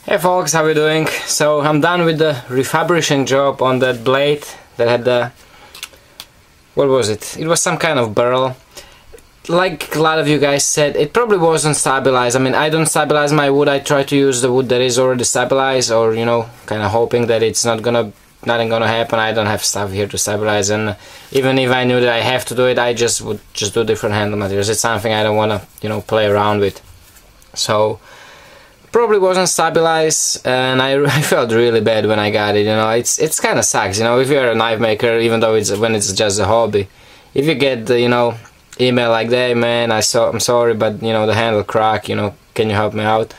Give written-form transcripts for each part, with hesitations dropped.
Hey folks, how are you doing? So I'm done with the refurbishing job on that blade that had the... what was it? It was some kind of barrel. Like a lot of you guys said, it probably wasn't stabilized. I mean, I don't stabilize my wood. I try to use the wood that is already stabilized, or you know, kind of hoping that it's nothing gonna happen. I don't have stuff here to stabilize, and even if I knew that I have to do it, I would just do different handle materials. It's something I don't wanna, you know, play around with. So probably wasn't stabilized, and I felt really bad when I got it. You know, it's kind of sucks. You know, if you're a knife maker, even though when it's just a hobby, if you get the, you know, email like that, hey, man, I'm sorry, but you know, the handle crack, you know, can you help me out?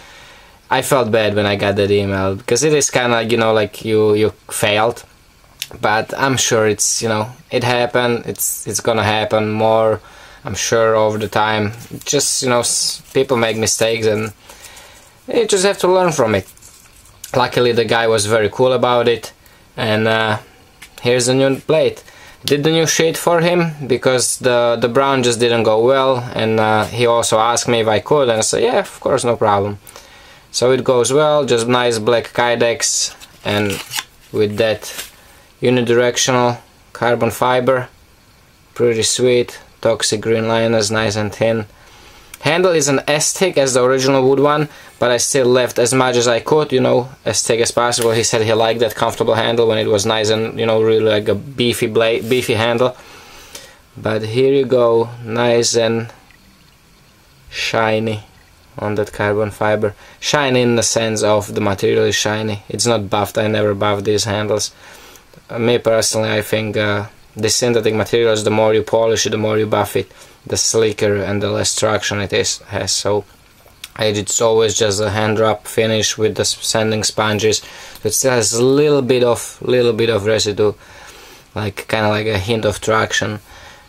I felt bad when I got that email, because it is kind of, you know, like you failed. But I'm sure it's, you know, it happened. It's gonna happen more, I'm sure, over the time. Just, you know, people make mistakes, and you just have to learn from it. Luckily, the guy was very cool about it, and here's a new blade. Did the new sheet for him because the brown just didn't go well, and he also asked me if I could, and I said yeah, of course, no problem. So it goes well, just nice black kydex, and with that unidirectional carbon fiber, pretty sweet. Toxic green liners, nice and thin. Handle isn't as thick as the original wood one, but I still left as much as I could, you know, as thick as possible. He said he liked that comfortable handle when it was nice and, you know, really like a beefy handle. But here you go, nice and shiny on that carbon fiber. Shiny in the sense of the material is shiny. It's not buffed. I never buffed these handles. Me personally, I think the synthetic materials, the more you polish it, the more you buff it, the slicker and the less traction it has. So it's always just a hand drop finish with the sanding sponges. It still has a little bit of residue, like kind of like a hint of traction.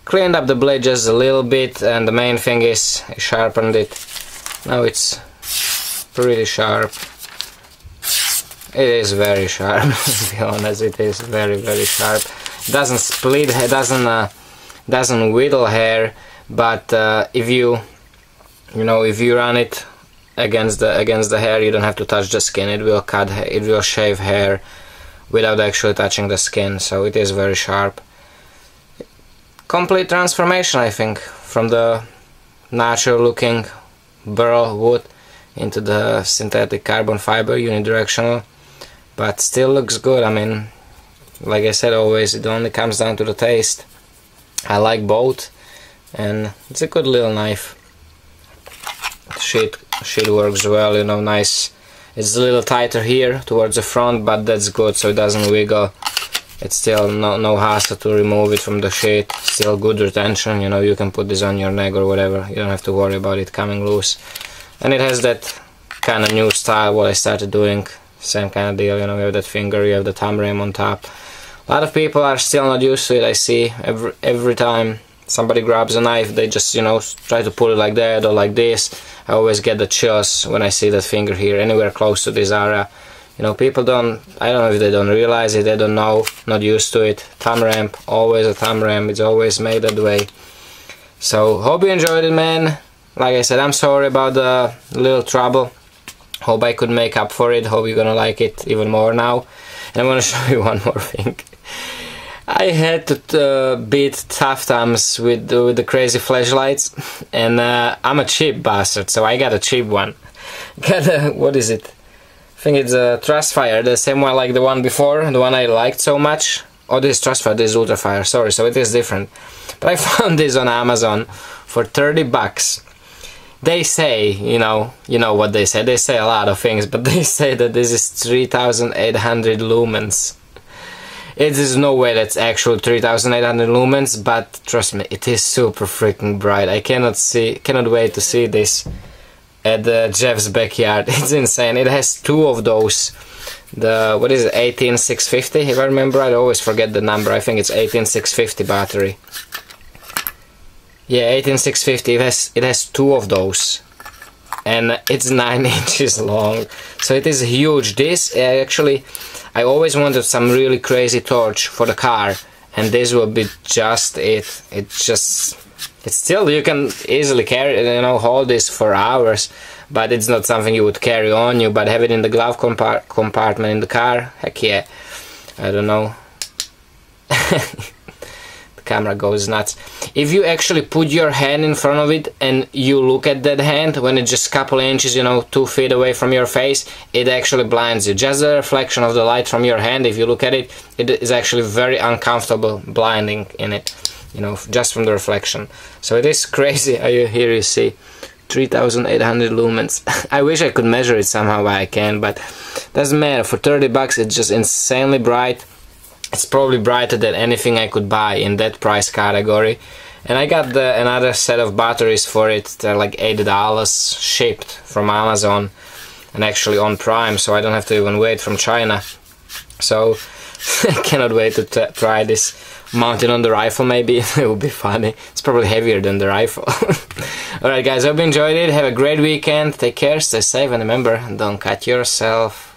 Cleaned up the blade just a little bit, and the main thing is I sharpened it. Now it's pretty sharp. It is very sharp. To be honest, it is very sharp. It doesn't split. It doesn't whittle hair. But if you run it against the hair, you don't have to touch the skin. It will cut. It will shave hair without actually touching the skin. So it is very sharp. Complete transformation, I think, from the natural looking burl wood into the synthetic carbon fiber unidirectional. But still looks good. I mean, like I said, always it only comes down to the taste. I like both. And it's a good little knife. Sheet works well, you know, nice. It's a little tighter here towards the front, but that's good, so it doesn't wiggle. It's still no hassle to remove it from the sheet. Still good retention, you know, you can put this on your neck or whatever. You don't have to worry about it coming loose. And it has that kind of new style what I started doing. Same kind of deal, you know, you have that finger, you have the thumb rim on top. A lot of people are still not used to it. I see every time somebody grabs a knife, they just, you know, try to pull it like that or like this. I always get the chills when I see that finger here, anywhere close to this area. You know, people don't, I don't know if they don't realize it, they don't know, not used to it. Thumb ramp, always a thumb ramp, it's always made that way. So, hope you enjoyed it, man. Like I said, I'm sorry about the little trouble. Hope I could make up for it, hope you're gonna like it even more now. And I want to show you one more thing. I had to beat tough times with the crazy flashlights, and I'm a cheap bastard, so I got a cheap one. Got a, what is it? I think it's a Trustfire, the same one like the one before, the one I liked so much. Oh, this is Trustfire, this is Ultrafire, sorry, so it is different. But I found this on Amazon for 30 bucks. They say, you know what they say a lot of things, but they say that this is 3,800 lumens. It is no way that's actual 3,800 lumens, but trust me, it is super freaking bright. I cannot wait to see this at Jeff's backyard. It's insane. It has two of those. The, what is it, 18650? If I remember right, I always forget the number. I think it's 18650 battery. Yeah, 18650. It has two of those, and it's 9 inches long. So it is huge. This actually, I always wanted some really crazy torch for the car, and this will be just it. It's still, you can easily carry it, you know, hold this for hours, but it's not something you would carry on you, but have it in the glove compartment in the car, heck yeah. I don't know. The camera goes nuts. If you actually put your hand in front of it and you look at that hand when it's just a couple inches, you know, 2 feet away from your face, it actually blinds you. Just the reflection of the light from your hand, if you look at it, it is actually very uncomfortable blinding in it, you know, just from the reflection. So it is crazy. Here you see 3,800 lumens. I wish I could measure it somehow, but I can, but doesn't matter. For 30 bucks it's just insanely bright. It's probably brighter than anything I could buy in that price category. And I got another set of batteries for it. They're like $80 shipped from Amazon and actually on Prime, so I don't have to even wait from China. So I cannot wait to try this. Mounted on the rifle, maybe. It would be funny. It's probably heavier than the rifle. Alright guys, hope you enjoyed it. Have a great weekend. Take care, stay safe, and remember, don't cut yourself.